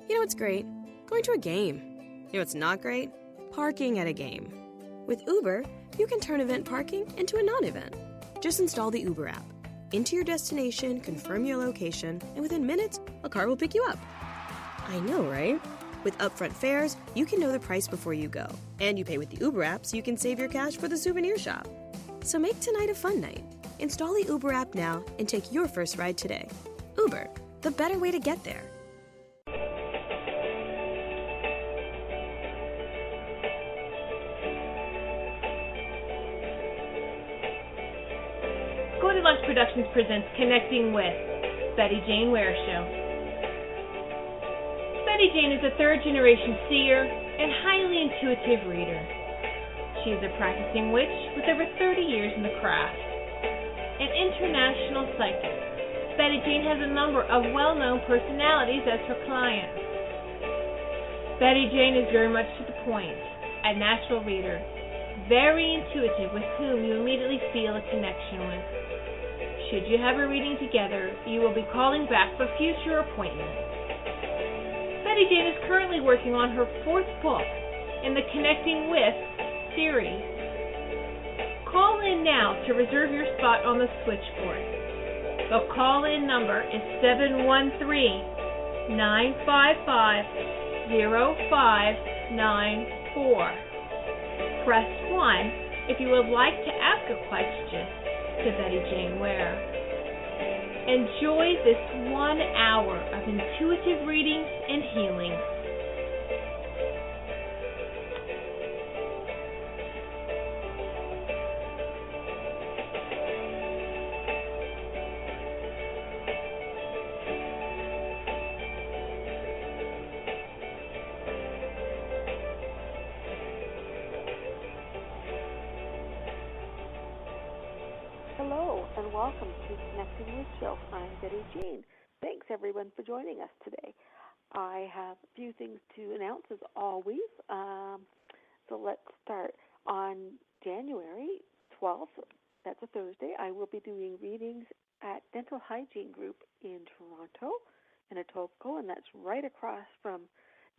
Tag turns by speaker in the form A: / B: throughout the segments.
A: You know what's great? Going to a game. You know what's not great? Parking at a game. With Uber, you can turn event parking into a non-event. Just install the Uber app. Enter your destination, confirm your location, and within minutes, a car will pick you up. I know, right? With upfront fares, you can know the price before you go. And you pay with the Uber app so you can save your cash for the souvenir shop. So make tonight a fun night. Install the Uber app now and take your first ride today. Uber, the better way to get there.
B: Goldilocks Productions presents Connecting with Betty Jane Ware Show. Betty Jane is a third-generation seer and highly intuitive reader. She is a practicing witch with over 30 years in the craft. An international psychic, Betty Jane has a number of well-known personalities as her clients. Betty Jane is very much to the point, a natural reader, very intuitive with whom you immediately feel a connection with. Should you have a reading together, you will be calling back for future appointments. Betty Jane is currently working on her 4th book in the Connecting With series. Call in now to reserve your spot on the switchboard. The call-in number is 713-955-0594. Press 1 if you would like to ask a question to Betty Jane Ware. Enjoy this 1 hour of intuitive readings and healing.
C: Hello, and welcome to Connecting with Show. I'm Betty Jane. Thanks, everyone, for joining us today. I have a few things to announce, as always. So let's start. On January 12th, that's a Thursday, I will be doing readings at Dental Hygiene Group in Toronto, in Etobicoke, and that's right across from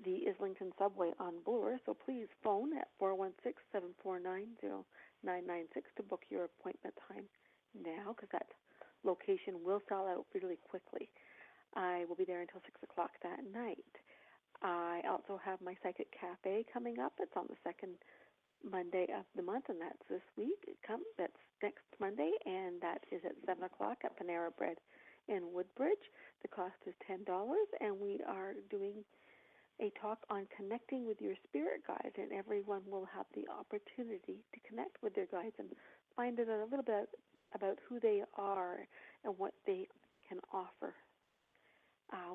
C: the Islington subway on Bloor. So please phone at 416-749-0996 to book your appointment time now, because that location will sell out really quickly. I will be there until 6 o'clock that night. I also have my Psychic Cafe coming up. It's on the second Monday of the month, and that's this week. That's next Monday, and that is at 7 o'clock at Panera Bread in Woodbridge. The cost is $10, and we are doing a talk on connecting with your spirit guides, and everyone will have the opportunity to connect with their guides and find out a little bit about who they are and what they can offer.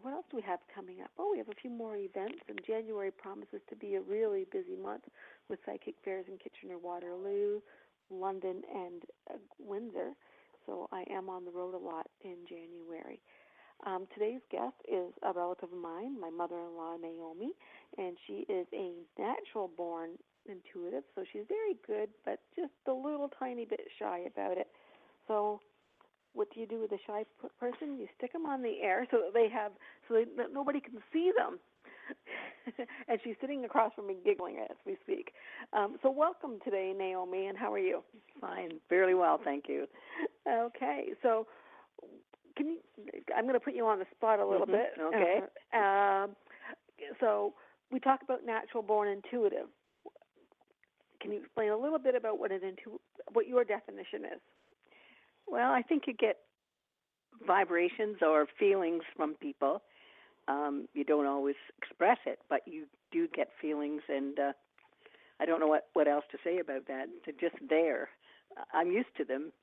C: What else do we have coming up? Oh, we have a few more events, and January promises to be a really busy month with psychic fairs in Kitchener-Waterloo, London, and Windsor. So I am on the road a lot in January. Today's guest is a relative of mine, my mother-in-law, Naomi, and she is a natural-born intuitive, so she's very good, but just a little tiny bit shy about it. So what do you do with a shy person? You stick them on the air so that nobody can see them. And she's sitting across from me giggling as we speak. So welcome today, Naomi, and how are you?
D: Fine, fairly well, thank you.
C: Okay, so I'm going to put you on the spot a little bit.
D: Okay.
C: So we talk about natural-born intuitive. Can you explain a little bit about what your definition is?
D: Well, I think you get vibrations or feelings from people. You don't always express it, but you do get feelings, and I don't know what else to say about that. They're just there. I'm used to them,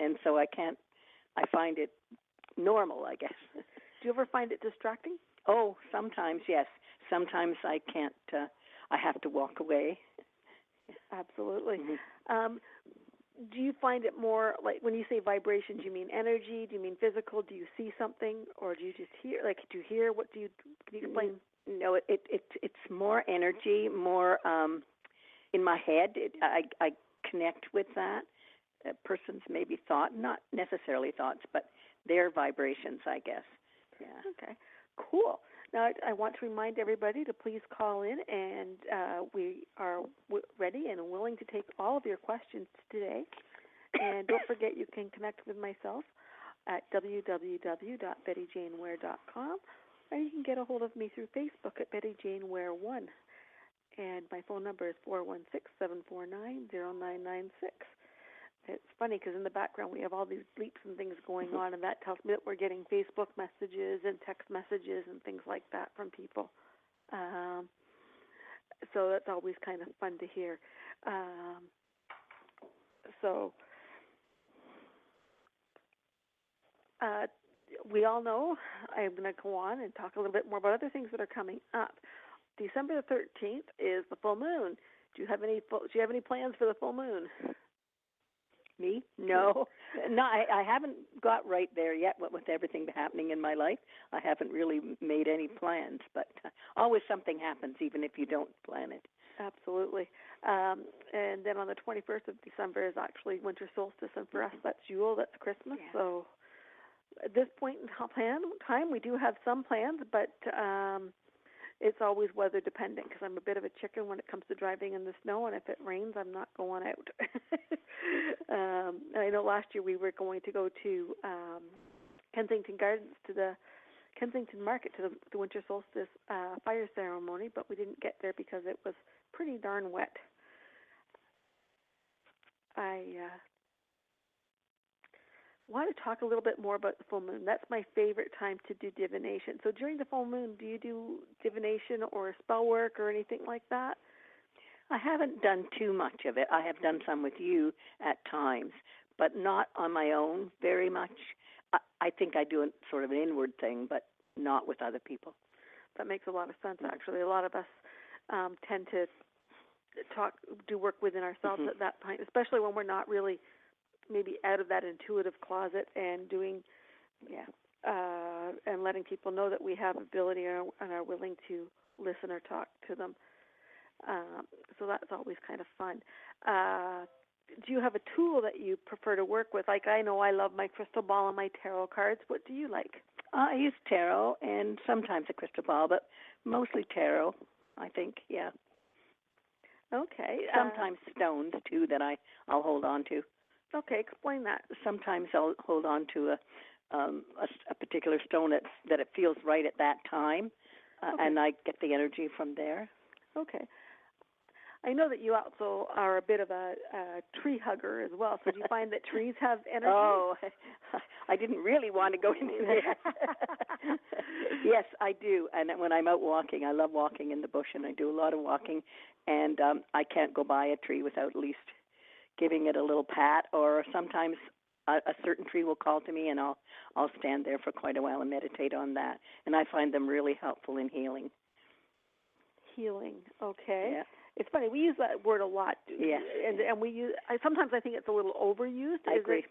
D: and so I find it normal, I guess.
C: Do you ever find it distracting?
D: Oh, sometimes, yes. Sometimes I can't, I have to walk away.
C: Absolutely.
D: Mm-hmm.
C: Do you find it more, like when you say vibrations, do you mean energy? Do you mean physical? Do you see something? Or do you just hear? Like, do you hear? Can you explain?
D: No, it's more energy, more in my head. I connect with that. A person's maybe thought, not necessarily thoughts, but their vibrations, I guess.
C: Yeah. Okay. Cool. Now, I want to remind everybody to please call in, and we are ready and willing to take all of your questions today. And don't forget, you can connect with myself at www.bettyjaneware.com, or you can get a hold of me through Facebook at Betty Jane Ware 1. And my phone number is 416-749-0996. It's funny because in the background we have all these bleeps and things going on, and that tells me that we're getting Facebook messages and text messages and things like that from people. So that's always kind of fun to hear. We all know I'm going to go on and talk a little bit more about other things that are coming up. December the 13th is the full moon. Do you have any plans for the full moon?
D: Me? No. No, I haven't got right there yet with everything happening in my life. I haven't really made any plans, but always something happens even if you don't plan it.
C: Absolutely. And then on the 21st of December is actually winter solstice, and for us that's Yule, that's Christmas. Yeah. So at this point in time, we do have some plans, but it's always weather dependent because I'm a bit of a chicken when it comes to driving in the snow, and if it rains, I'm not going out. I know last year we were going to go to Kensington Gardens, to the Kensington Market, to the winter solstice fire ceremony, but we didn't get there because it was pretty darn wet. I want to talk a little bit more about the full moon. That's my favorite time to do divination. So during the full moon, do you do divination or spell work or anything like that?
D: I haven't done too much of it. I have done some with you at times, but not on my own very much. I think I do sort of an inward thing, but not with other people.
C: That makes a lot of sense, actually. A lot of us tend to do work within ourselves at that point, especially when we're not really maybe out of that intuitive closet and doing, and letting people know that we have ability and are willing to listen or talk to them. So that's always kind of fun. Do you have a tool that you prefer to work with? Like, I know I love my crystal ball and my tarot cards. What do you like?
D: I use tarot and sometimes a crystal ball, but mostly tarot, I think, yeah.
C: Okay.
D: Sometimes stones, too, that I'll hold on to.
C: Okay, explain that.
D: Sometimes I'll hold on to a particular stone that it feels right at that time, and I get the energy from there.
C: Okay. I know that you also are a bit of a tree hugger as well, so do you find that trees have energy?
D: Oh, I didn't really want to go into that. Yes, I do. And when I'm out walking, I love walking in the bush, and I do a lot of walking, and I can't go by a tree without at least giving it a little pat, or sometimes a certain tree will call to me, and I'll stand there for quite a while and meditate on that. And I find them really helpful in healing. Healing,
C: okay.
D: Yeah.
C: It's funny, we use that word a lot.
D: Yes.
C: And we use, sometimes I think it's a little overused.
D: I agree.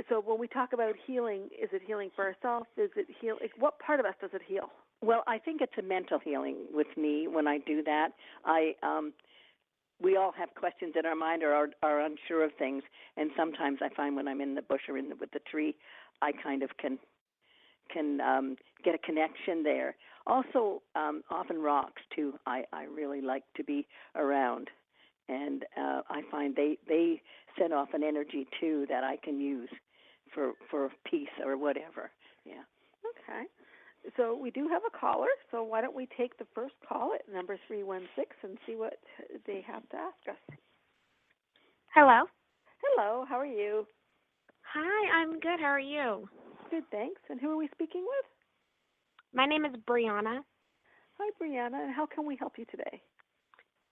C: So when we talk about healing, is it healing for ourselves? Is it what part of us does it heal?
D: Well, I think it's a mental healing with me when I do that. We all have questions in our mind or are unsure of things, and sometimes I find when I'm in the bush or with the tree, I kind of can get a connection there. Also, often rocks, too, I really like to be around, and I find they set off an energy, too, that I can use for peace or whatever. Yeah.
C: Okay. So we do have a caller, so why don't we take the first call at number 316 and see what they have to ask us.
E: Hello.
C: Hello, how are you?
E: Hi, I'm good. How are you?
C: Good, thanks. And who are we speaking with?
E: My name is Brianna.
C: Hi, Brianna, and how can we help you today?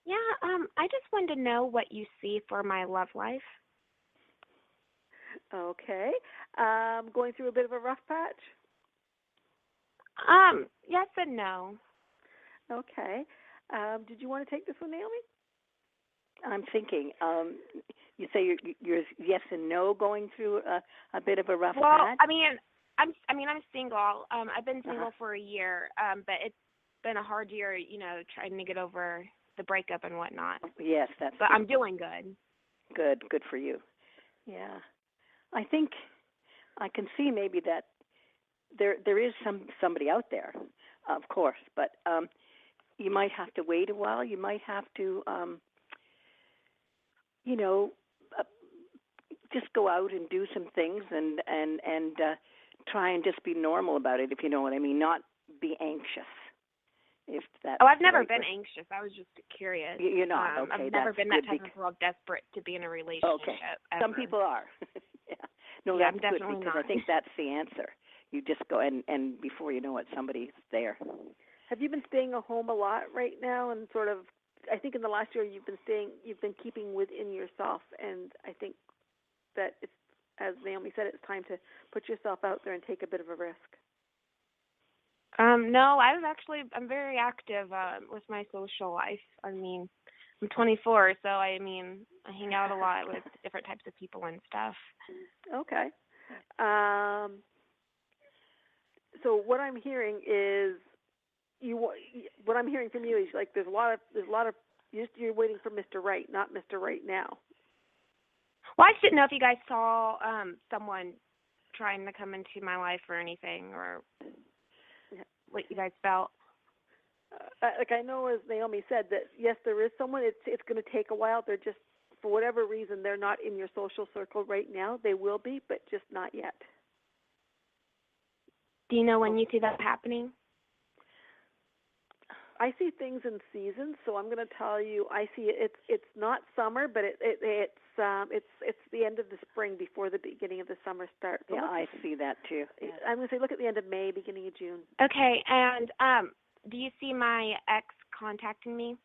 E: Yeah, I just wanted to know what you see for my love life.
C: Okay. Going through a bit of a rough patch?
E: Yes and no.
C: Okay. Did you want to take this one, Naomi?
D: I'm thinking. You say you're yes and no going through a bit of a rough patch?
E: Well, I'm single. I've been single for a year, but it's been a hard year, trying to get over the breakup and whatnot.
D: Yes, that's.
E: But I'm doing good.
D: Good for you. Yeah, I think I can see maybe that there is somebody out there of course. But you might have to wait a while. You might have to, just go out and do some things and try and just be normal about it, if you know what I mean. Not be anxious. If that's
E: I've never been anxious. I was just curious.
D: You're not. Okay,
E: I've never been that type of girl desperate to be in a relationship.
D: Okay.
E: Ever.
D: Some people are. Yeah. No,
E: yeah,
D: that's
E: I'm
D: good
E: definitely
D: because
E: not.
D: I think that's the answer. You just go and before you know it, somebody's there.
C: Have you been staying at home a lot right now, and sort of? I think in the last year you've been keeping within yourself, and I think that it's, as Naomi said, it's time to put yourself out there and take a bit of a risk.
E: No, I'm very active with my social life. I mean, I'm 24, so I hang out a lot with different types of people and stuff. Okay.
C: So what I'm hearing is what I'm hearing from you is like there's a lot of you're waiting for Mr. Right, not Mr. Right now.
E: Well, I just didn't know if you guys saw someone trying to come into my life or anything, or what you guys felt.
C: Like I know, as Naomi said, that yes, there is someone. It's going to take a while. They're just, for whatever reason, they're not in your social circle right now. They will be, but just not yet.
E: Do you know when you see that happening?
C: I see things in seasons, so I'm going to tell you. I see it's not summer, but it's the end of the spring before the beginning of the summer starts. So
D: yeah, I see that too. Yeah.
C: I'm going to say look at the end of May, beginning of June.
E: Okay, and do you see my ex contacting me?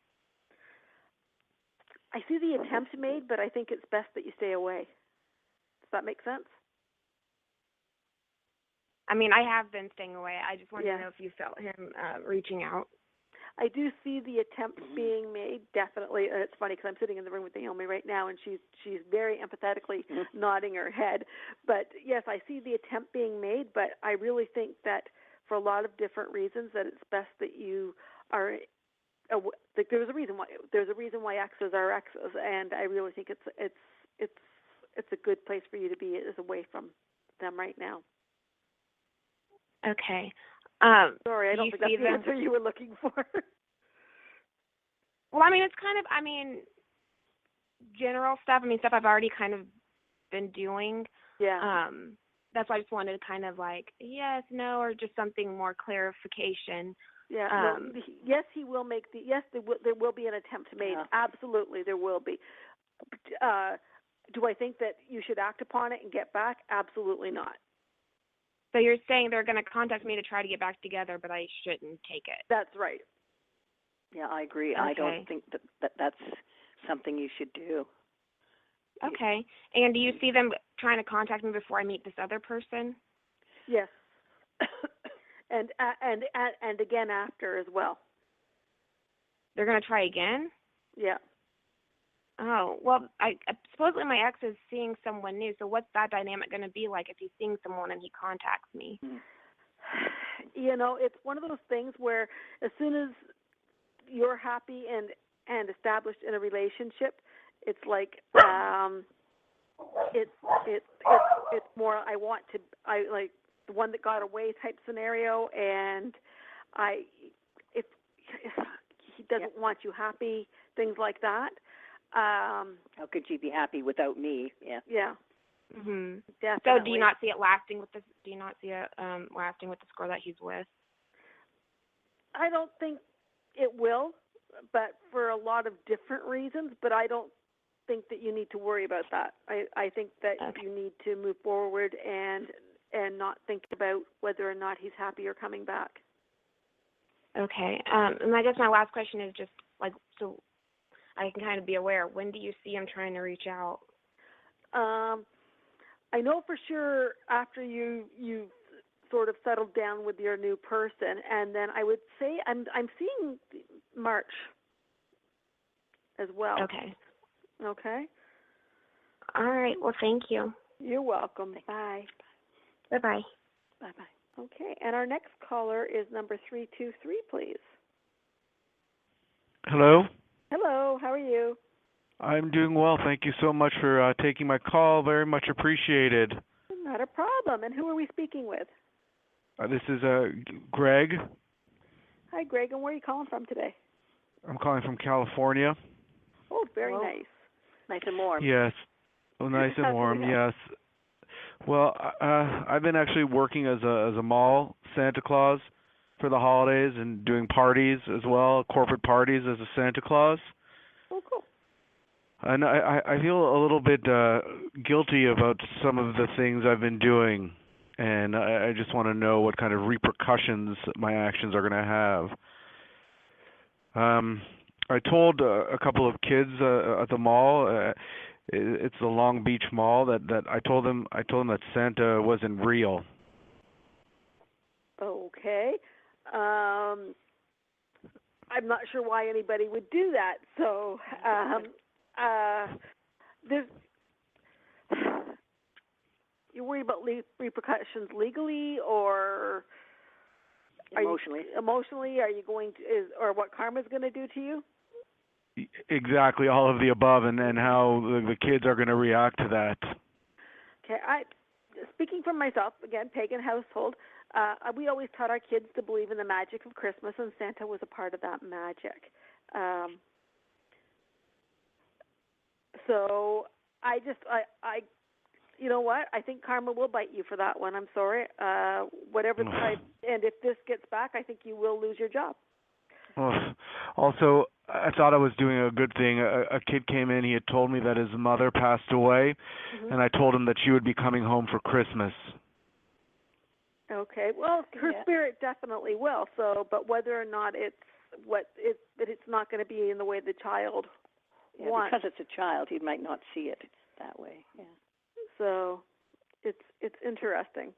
C: I see the attempt made, but I think it's best that you stay away. Does that make sense?
E: I mean, I have been staying away. I just wanted to know if you felt him reaching out.
C: I do see the attempt being made, definitely. It's funny because I'm sitting in the room with Naomi right now, and she's very empathetically nodding her head. But, yes, I see the attempt being made, but I really think that for a lot of different reasons that it's best that you are there's a reason why exes are exes, and I really think it's a good place for you to be, is away from them right now.
E: Okay.
C: Sorry, I don't think that's the answer you were looking for.
E: Well, it's kind of, general stuff. Stuff I've already kind of been doing.
C: Yeah.
E: That's why I just wanted to kind of like, yes, no, or just something more clarification.
C: Yeah. Yes, he will make there will be an attempt made. Yeah. Absolutely, there will be. Do I think that you should act upon it and get back? Absolutely not.
E: So you're saying they're going to contact me to try to get back together, but I shouldn't take it.
C: That's right.
D: Yeah, I agree.
E: Okay.
D: I don't think that's something you should do.
E: Okay. And do you see them trying to contact me before I meet this other person?
C: Yes. and again after as well.
E: They're going to try again?
C: Yeah.
E: Oh, well, supposedly my ex is seeing someone new, so what's that dynamic going to be like if he's seeing someone and he contacts me?
C: It's one of those things where as soon as you're happy and established in a relationship, it's like it's more I like the one that got away type scenario, and if he doesn't want you happy, things like that.
D: How could you be happy without me? Yeah.
C: Yeah.
E: Mhm.
C: Definitely.
E: So do you not see it lasting with this? Do you not see it lasting with the girl that he's with?
C: I don't think it will, but for a lot of different reasons. But I don't think that you need to worry about that. I think that you need to move forward and not think about whether or not he's happy or coming back.
E: Okay. And I guess my last question is just like, so I can kind of be aware, when do you see him trying to reach out?
C: I know for sure after you sort of settled down with your new person, and then I would say I'm seeing March as well.
E: Okay.
C: Okay.
E: All right. Well, thank you.
C: You're welcome. Bye.
E: Bye-bye.
C: Bye-bye. Okay. And our next caller is number 323, please.
F: Hello.
C: Hello. How are you?
F: I'm doing well. Thank you so much for taking my call. Very much appreciated.
C: Not a problem. And who are we speaking with?
F: This is Greg.
C: Hi, Greg, and where are you calling from today?
F: I'm calling from California.
C: Oh, very nice.
D: Nice and warm.
F: Yes. Well, nice and warm, yes. Well, I've been actually working as a mall Santa Claus for the holidays and doing parties as well, corporate parties as a Santa Claus.
C: Oh, cool.
F: And I feel a little bit guilty about some of the things I've been doing, and I just want to know what kind of repercussions my actions are going to have. I told a couple of kids at the mall, it's the Long Beach Mall, that I told them that Santa wasn't real.
C: Okay. I'm not sure why anybody would do that. So, you worry about repercussions legally or
D: Emotionally.
C: Emotionally, are you going to or what karma's going to do to you?
F: Exactly, all of the above, and how the kids are going to react to that.
C: Okay, speaking from myself, again, pagan household, we always taught our kids to believe in the magic of Christmas, and Santa was a part of that magic. So you know what? I think karma will bite you for that one. I'm sorry. Whatever type, and if this gets back, I think you will lose your job.
F: Also, I thought I was doing a good thing. A kid came in. He had told me that his mother passed away, and I told him that she would be coming home for Christmas.
C: Okay. Well, her spirit definitely will. So, but whether or not it's not going to be in the way the child wants.
D: Because it's a child, he might not see it that way. Yeah.
C: So, it's interesting.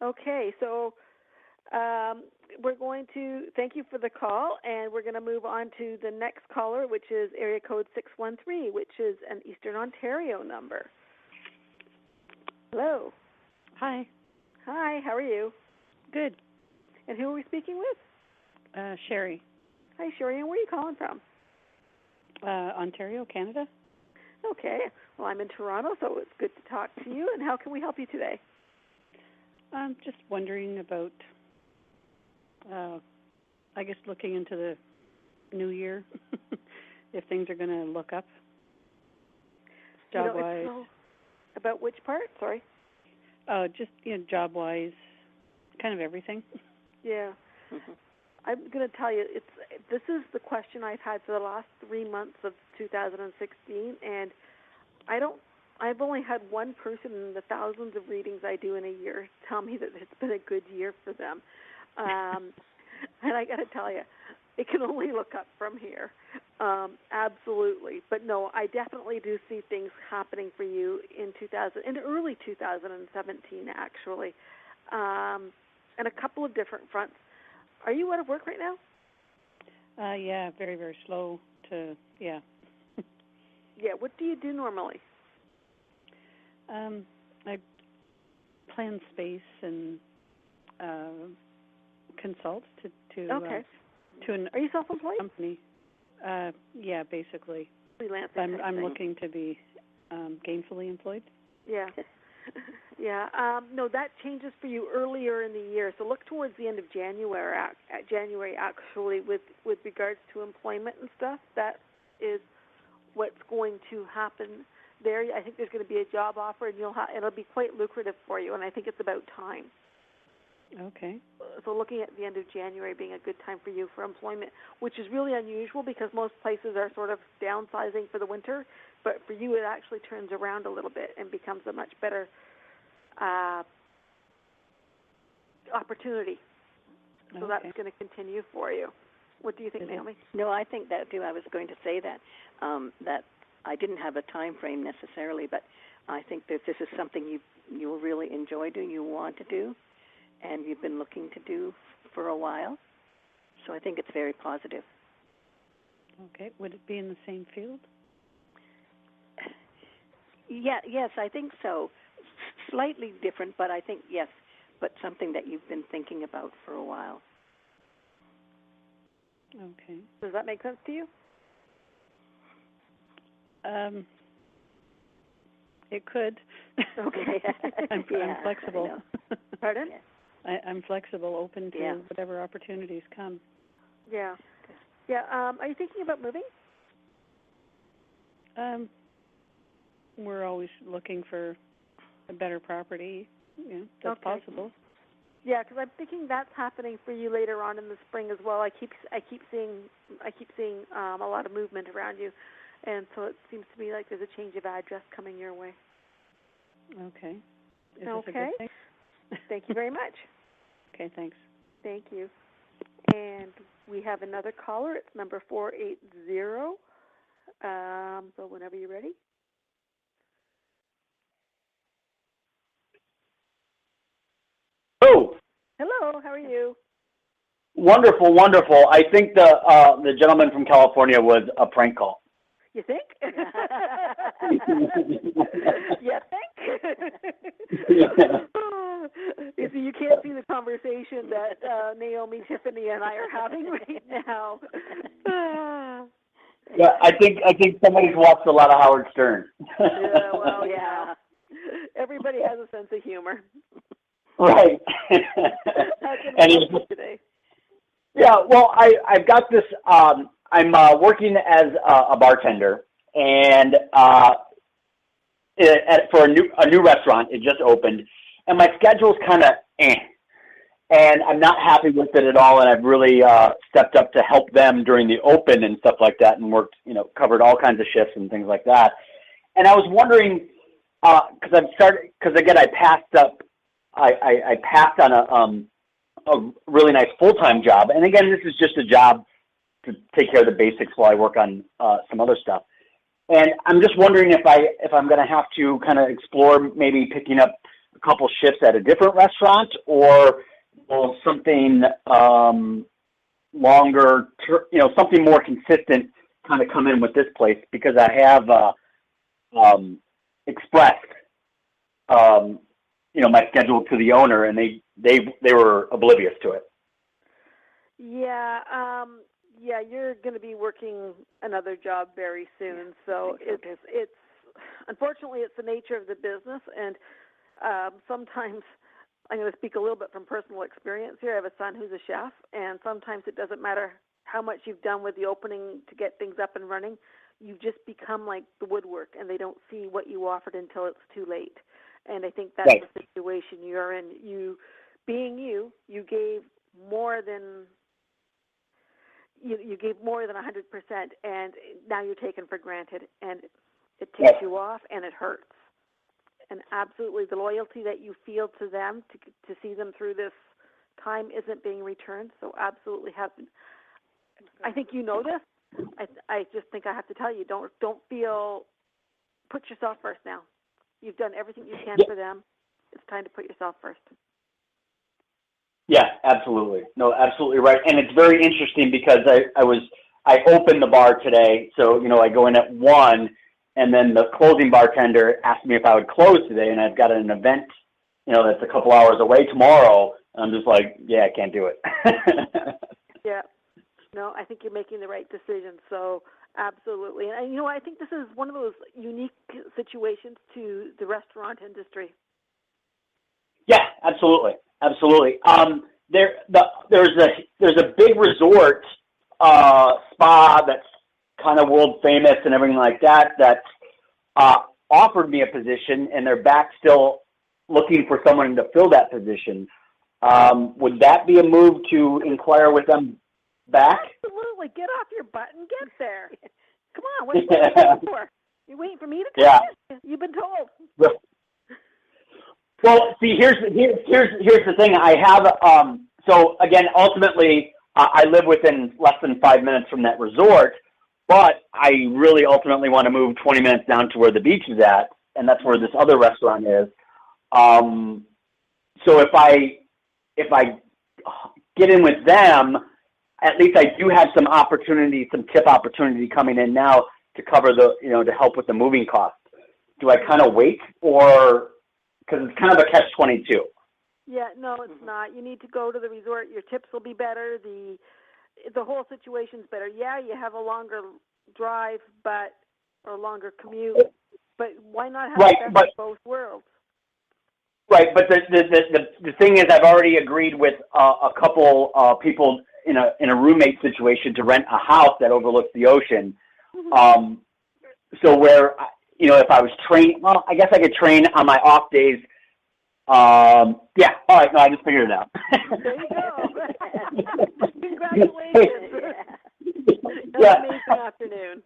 C: Okay, so we're going to thank you for the call, and we're going to move on to the next caller, which is area code 613, which is an Eastern Ontario number. Hello.
G: Hi.
C: Hi, how are you?
G: Good.
C: And who are we speaking with?
G: Sherry.
C: Hi, Sherry, and where are you calling from?
G: Ontario, Canada.
C: Okay. Well, I'm in Toronto, so it's good to talk to you. And how can we help you today?
G: I'm just wondering about, I guess, looking into the new year, if things are going to look up, job-wise.
C: About which part? Sorry.
G: Just, job-wise, kind of everything.
C: Yeah. Mm-hmm. I'm going to tell you, this is the question I've had for the last 3 months of 2016, and I've only had one person in the thousands of readings I do in a year tell me that it's been a good year for them. And I got to tell you, it can only look up from here. Absolutely. But no, I definitely do see things happening for you in early 2017, actually, and a couple of different fronts. Are you out of work right now?
G: Yeah, very, very slow to, yeah.
C: Yeah, what do you do normally?
G: I plan space and consult to
C: okay.
G: To an
C: Are you self-employed?
G: Company. Yeah, basically.
C: Freelancing.
G: I'm looking to be gainfully employed.
C: Yeah. Yeah. No, that changes for you earlier in the year. So look towards the end of January. January, actually, with regards to employment and stuff. That is what's going to happen there. I think there's going to be a job offer, and it'll be quite lucrative for you. And I think it's about time.
G: Okay.
C: So looking at the end of January being a good time for you for employment, which is really unusual because most places are sort of downsizing for the winter. But for you, it actually turns around a little bit and becomes a much better opportunity. So that's going to continue for you. What do you think, Naomi?
D: No, I think that too. I was going to say that that I didn't have a time frame necessarily, but I think that this is something you'll really enjoy doing, you want to do, and you've been looking to do for a while. So I think it's very positive.
G: Okay. Would it be in the same field?
D: Yeah, yes, I think so. Slightly different, but I think, yes, but something that you've been thinking about for a while.
G: Okay.
C: Does that make sense to you?
G: It could.
C: Okay.
G: I'm flexible.
C: Pardon?
G: I'm flexible, open to whatever opportunities come.
C: Yeah. Yeah. Are you thinking about moving?
G: We're always looking for a better property. That's possible.
C: Yeah, because I'm thinking that's happening for you later on in the spring as well. I keep seeing a lot of movement around you, and so it seems to me like there's a change of address coming your way.
G: Okay. Is
C: okay.
G: This a good thing?
C: Thank you very much.
G: Okay, thanks.
C: Thank you. And we have another caller. It's number 480. So whenever you're ready.
H: Oh.
C: Hello. How are you?
H: Wonderful, wonderful. I think the gentleman from California was a prank call.
C: You think? You think? You see, you can't see the conversation that Naomi, Tiffany, and I are having right now.
H: Yeah, I think somebody's watched a lot of Howard Stern.
C: Yeah, well, yeah. Everybody has a sense of humor.
H: Right.
C: And today.
H: Yeah, well, I've got this. I'm working as a bartender, and for a new restaurant. It just opened, and my schedule's kind of and I'm not happy with it at all. And I've really stepped up to help them during the open and stuff like that, and worked, covered all kinds of shifts and things like that. And I was wondering, because again, I passed on a really nice full-time job. And again, this is just a job to take care of the basics while I work on some other stuff. And I'm just wondering if I'm going to have to kind of explore maybe picking up a couple shifts at a different restaurant, or something longer, something more consistent kind of come in with this place, because I have expressed, my schedule to the owner, and they were oblivious to it.
C: Yeah, you're going to be working another job very soon. So it's unfortunately it's the nature of the business, and sometimes I'm going to speak a little bit from personal experience here. I have a son who's a chef, and sometimes it doesn't matter how much you've done with the opening to get things up and running. You just become like the woodwork, and they don't see what you offered until it's too late. And I think that's
H: right.
C: The situation you're in. You gave more than you gave more than 100%, and now you're taken for granted, and it takes you off, and it hurts. And absolutely, the loyalty that you feel to them to see them through this time isn't being returned. So absolutely I think you know this. I just think I have to tell you, don't put yourself first now. You've done everything you can for them. It's time to put yourself first.
H: Yeah, absolutely. No, absolutely right. And it's very interesting because I opened the bar today. So, I go in at 1, and then the closing bartender asked me if I would close today, and I've got an event, that's a couple hours away tomorrow. And I'm just like, yeah, I can't do it.
C: Yeah. No, I think you're making the right decision. So absolutely. And, I think this is one of those unique situations to the restaurant industry.
H: Yeah, absolutely. Absolutely. There's a big resort spa that's kind of world famous and everything like that offered me a position, and they're back still looking for someone to fill that position. Would that be a move to inquire with them back?
C: Absolutely. Get off your butt and get there. Come on. What are you waiting for? You waiting for me to come in? You've been told.
H: Well, see, here's the thing. I have so again, ultimately, I live within less than 5 minutes from that resort, but I really ultimately want to move 20 minutes down to where the beach is at, and that's where this other restaurant is. So if I get in with them, at least I do have some opportunity, some tip opportunity coming in now to cover to help with the moving costs. Do I kind of wait, or? Because it's kind of a catch-22.
C: Yeah, no, it's not. You need to go to the resort. Your tips will be better. The whole situation's better. Yeah, you have a longer drive, or longer commute, but why not have the best of both worlds?
H: Right, but the thing is, I've already agreed with a couple people in a roommate situation to rent a house that overlooks the ocean. So where, if I was training, well, I guess I could train on my off days. Yeah, all right, no, I just figured it out.
C: There you go. Congratulations.
H: Yeah.
C: An amazing afternoon.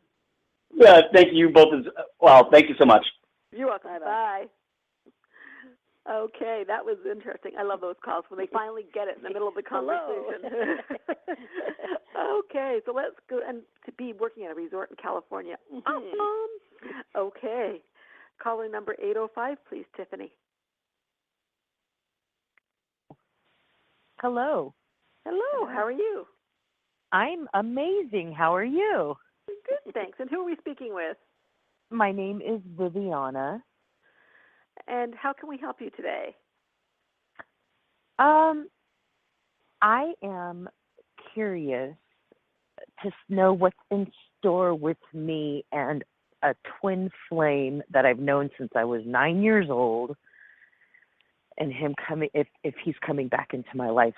H: Yeah, thank you both well. Thank you so much.
C: You're welcome. Bye. Okay, that was interesting. I love those calls when they finally get it in the middle of the conversation. Okay, so let's go and to be working at a resort in California. Okay, caller number 805, please, Tiffany.
I: Hello.
C: Hello, how are you?
I: I'm amazing. How are you?
C: Good, thanks. And who are we speaking with?
I: My name is Viviana.
C: And how can we help you today?
I: I am curious to know what's in store with me and a twin flame that I've known since I was 9 years old, and him coming, if he's coming back into my life.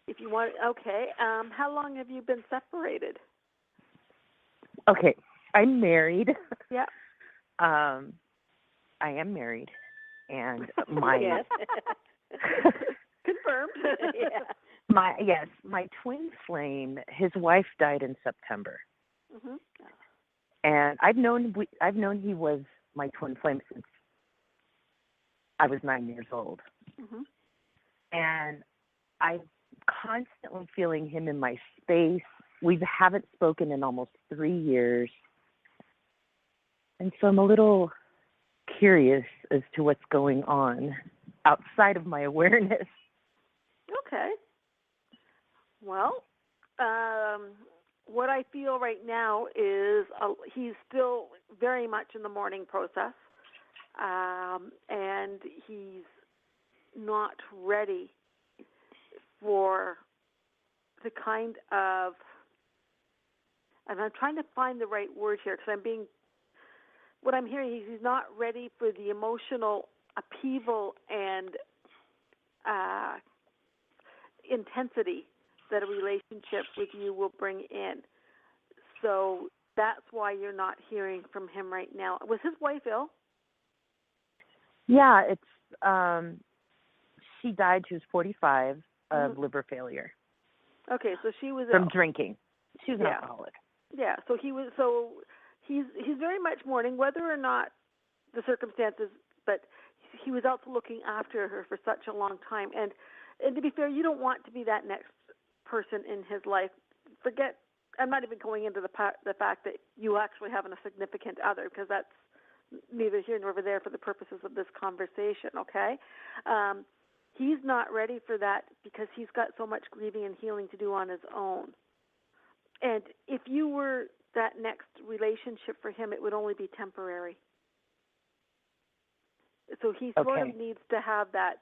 C: If you want, okay. How long have you been separated?
I: Okay, I'm married.
C: Yeah.
I: I am married, and my
C: yes. Confirmed.
I: Yeah. My twin flame. His wife died in September, and I've known he was my twin flame since I was 9 years old, and I'm constantly feeling him in my space. We haven't spoken in almost 3 years. And so I'm a little curious as to what's going on outside of my awareness.
C: Okay. Well, what I feel right now is he's still very much in the mourning process, and he's not ready for the kind of, and I'm trying to find the right word here because what I'm hearing is he's not ready for the emotional upheaval and intensity that a relationship with you will bring in. So that's why you're not hearing from him right now. Was his wife ill?
I: Yeah, it's she died. She was 45 of liver failure.
C: Okay, so she was
I: from
C: ill.
I: Drinking. She was an alcoholic.
C: Yeah, so he's very much mourning, whether or not the circumstances, but he was also looking after her for such a long time. And to be fair, you don't want to be that next person in his life. I'm not even going into the fact that you actually have a significant other, because that's neither here nor there for the purposes of this conversation, okay? He's not ready for that because he's got so much grieving and healing to do on his own. And if you were that next relationship for him, it would only be temporary. So he sort of needs to have that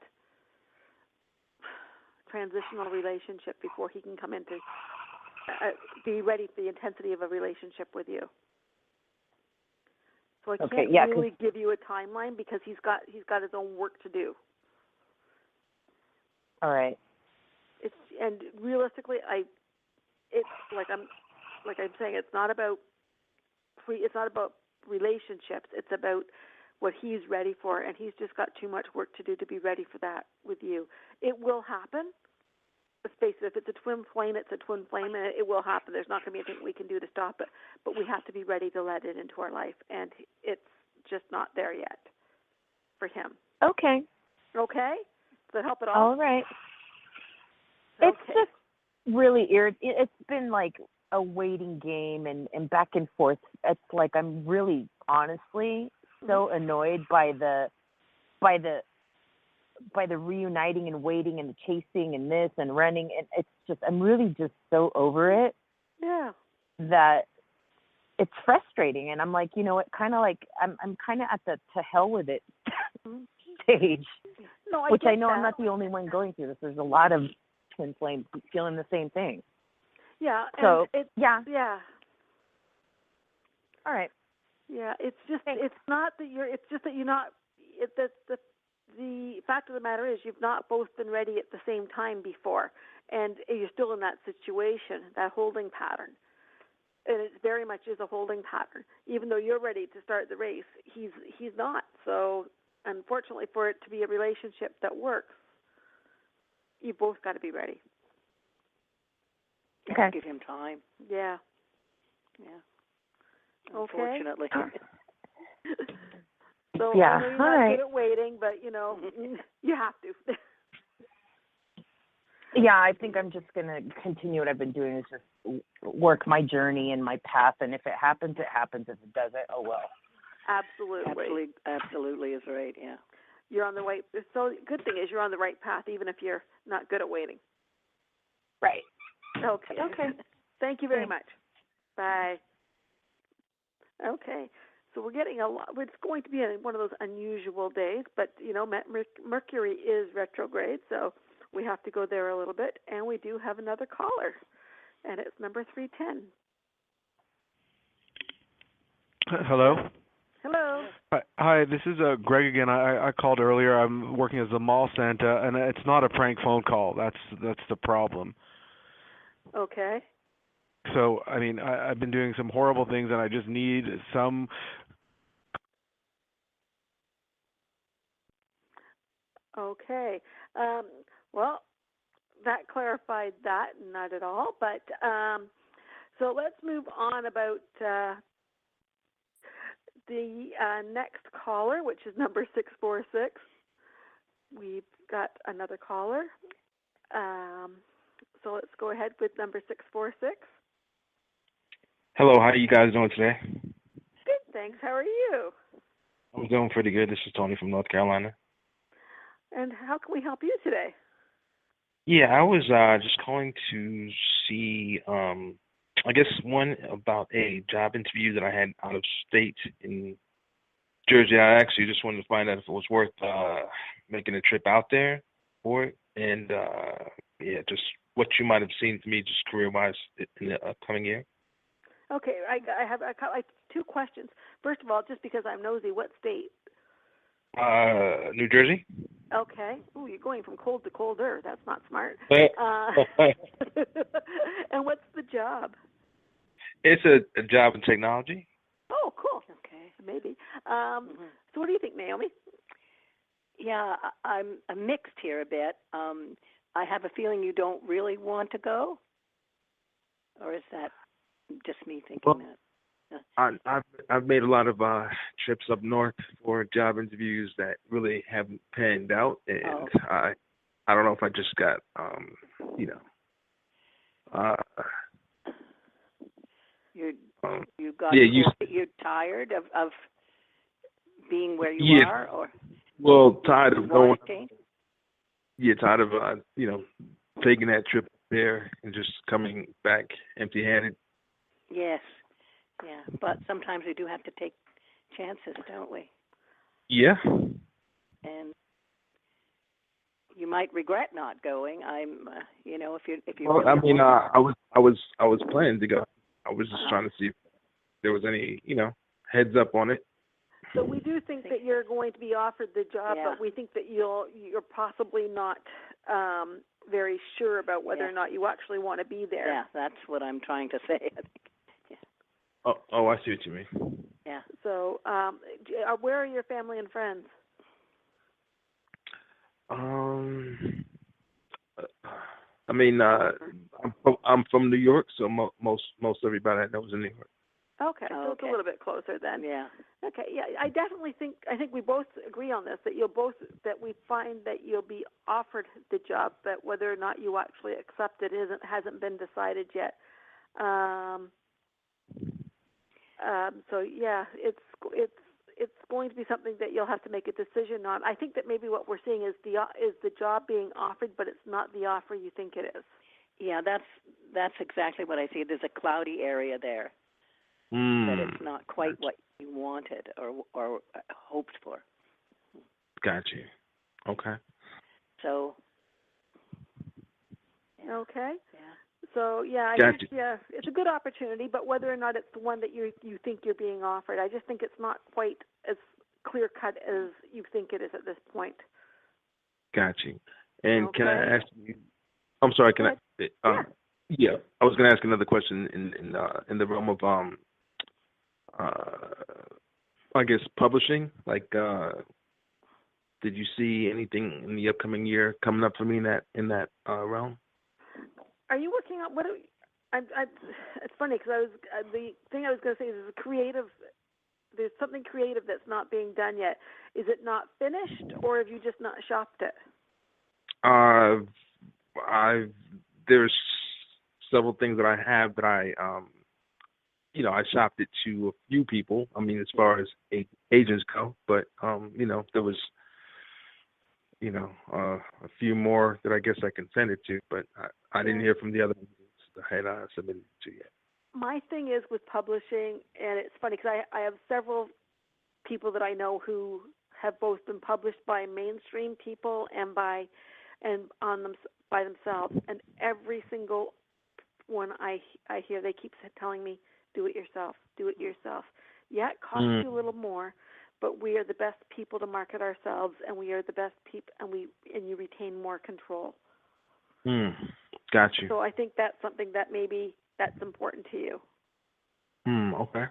C: transitional relationship before he can come into be ready for the intensity of a relationship with you. So I can't really give you a timeline because he's got his own work to do.
I: All right.
C: And realistically, it's like I'm saying, it's not about relationships. It's about what he's ready for, and he's just got too much work to do to be ready for that with you. It will happen. Let's face it, if it's a twin flame, it's a twin flame, and it will happen. There's not going to be anything we can do to stop it, but we have to be ready to let it into our life, and it's just not there yet for him.
I: Okay.
C: Okay? Does that help at all?
I: All right.
C: Okay.
I: It's just really it's been like a waiting game and back and forth. It's like I'm really honestly so annoyed by the reuniting and waiting and the chasing and this and running, and it's just I'm really just so over it.
C: Yeah.
I: That it's frustrating, and I'm like, you know what, kind of like I'm kind of at the to hell with it stage.
C: No,
I: which I know I'm not the only one going through this. There's a lot of twin flames feeling the same thing.
C: Yeah.
I: So
C: Yeah.
I: All right.
C: Yeah, it's just it's not that you're. It's just that you're not. The fact of the matter is you've not both been ready at the same time before, and you're still in that situation, that holding pattern. And it very much is a holding pattern. Even though you're ready to start the race, he's not. So unfortunately, for it to be a relationship that works, you both got to be ready.
D: Okay. Give him time.
C: Yeah.
D: Unfortunately.
C: Okay. So
I: yeah.
C: I know you're not good at waiting, but you have to.
I: Yeah, I think I'm just going to continue what I've been doing, is just work my journey and my path, and if it happens, it happens. If it doesn't, oh well.
C: Absolutely
D: is right, yeah.
C: You're on the right, so the good thing is you're on the right path, even if you're not good at waiting.
I: Right.
C: Okay. Thank you very much. Bye. Okay. So we're getting a lot. It's going to be one of those unusual days, but, Mercury is retrograde, so we have to go there a little bit. And we do have another caller, and it's number 310.
F: Hello?
C: Hello.
F: Hi, this is Greg again. I called earlier. I'm working as a mall Santa, and it's not a prank phone call. That's the problem.
C: Okay.
F: So, I mean, I've been doing some horrible things, and I just need some...
C: Okay. Well, that clarified that, not at all. But so let's move on about the next caller, which is number 646. We've got another caller. So let's go ahead with number 646.
J: Hello, how are you guys doing today?
C: Good, thanks. How are you?
J: I'm doing pretty good. This is Tony from North Carolina.
C: And how can we help you today?
J: Yeah, I was just calling to see, I guess, one about a job interview that I had out of state in Jersey. I actually just wanted to find out if it was worth making a trip out there for it. And, just what you might have seen for me just career-wise in the upcoming year.
C: Okay, I have two questions. First of all, just because I'm nosy, what state?
J: New Jersey.
C: Okay. Oh, you're going from cold to colder. That's not smart. And what's the job?
J: It's a job in technology.
C: Oh, cool. Okay, maybe. So what do you think, Naomi?
D: Yeah, I'm mixed here a bit. I have a feeling you don't really want to go, or is that just me thinking that?
J: I've made a lot of trips up north for job interviews that really haven't panned out, and I don't know if I just got
D: you're tired of being where you are, or
J: tired of going. Tired of taking that trip there and just coming back empty-handed.
D: Yes. Yeah, but sometimes we do have to take chances, don't we?
J: Yeah.
D: And you might regret not going. If you.
J: Well,
D: really
J: I was planning to go. I was just trying to see if there was any, heads up on it.
C: So we do think that you're going to be offered the job, but we think that you're possibly not very sure about whether or not you actually want to be there.
D: Yeah, that's what I'm trying to say, I think.
J: Oh, I see what you mean.
D: Yeah.
C: So, where are your family and friends?
J: I'm from New York, so most everybody I know is in New York.
C: Okay, so it's a little bit closer then.
D: Yeah.
C: Okay, yeah, I think we both agree on this, that we find that you'll be offered the job, but whether or not you actually accept it hasn't been decided yet. So yeah, it's going to be something that you'll have to make a decision on. I think that maybe what we're seeing is the job being offered, but it's not the offer you think it is.
D: Yeah, that's exactly what I see. There's a cloudy area there. That it's not quite what you wanted or hoped for.
J: Got you. Okay.
D: So.
C: Okay.
D: Yeah.
C: So yeah,
J: Gotcha.
C: it's a good opportunity, but whether or not it's the one that you think you're being offered, I just think it's not quite as clear cut as you think it is at this point.
J: Gotcha. And
C: Okay.
J: can I ask you? I'm sorry. Can
C: I?
J: Yeah, I was going to ask another question in the realm of I guess publishing. Like, did you see anything in the upcoming year coming up for me in that realm?
C: Are you working on what? It's funny because the thing I was going to say is creative. There's something creative that's not being done yet. Is it not finished, or have you just not shopped it?
J: There's several things that I have that I shopped it to a few people. I mean, as far as agents go, but there was a few more that I guess I can send it to, but I didn't hear from the other agents that I had submitted it to yet.
C: My thing is with publishing, and it's funny because I have several people that I know who have both been published by mainstream people and by themselves, and every single one I hear, they keep telling me, do it yourself. Yeah, it costs you a little more, but we are the best people to market ourselves, and we are the best people, and you retain more control.
J: Got you.
C: So I think that's something that maybe that's important to you.
J: Okay.